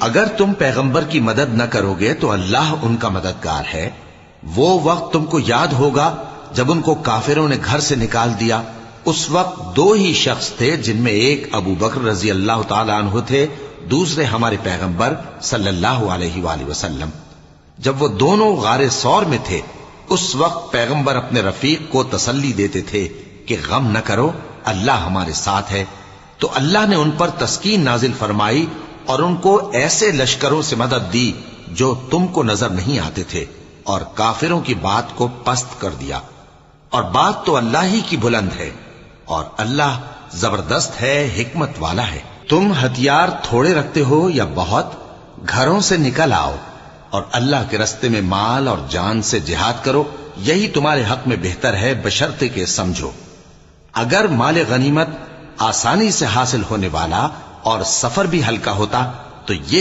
اگر تم پیغمبر کی مدد نہ کرو گے تو اللہ ان کا مددگار ہے۔ وہ وقت تم کو یاد ہوگا جب ان کو کافروں نے گھر سے نکال دیا۔ اس وقت دو ہی شخص تھے، جن میں ایک ابو بکر رضی اللہ تعالی عنہ تھے، دوسرے ہمارے پیغمبر صلی اللہ علیہ وآلہ وسلم۔ جب وہ دونوں غار ثور میں تھے، اس وقت پیغمبر اپنے رفیق کو تسلی دیتے تھے کہ غم نہ کرو، اللہ ہمارے ساتھ ہے۔ تو اللہ نے ان پر تسکین نازل فرمائی اور ان کو ایسے لشکروں سے مدد دی جو تم کو نظر نہیں آتے تھے، اور کافروں کی بات کو پست کر دیا۔ اور بات تو اللہ ہی کی بلند ہے، اور اللہ زبردست ہے، حکمت والا ہے۔ تم ہتھیار تھوڑے رکھتے ہو یا بہت، گھروں سے نکل آؤ اور اللہ کے رستے میں مال اور جان سے جہاد کرو، یہی تمہارے حق میں بہتر ہے، بشرطے کہ سمجھو۔ اگر مال غنیمت آسانی سے حاصل ہونے والا اور سفر بھی ہلکا ہوتا تو یہ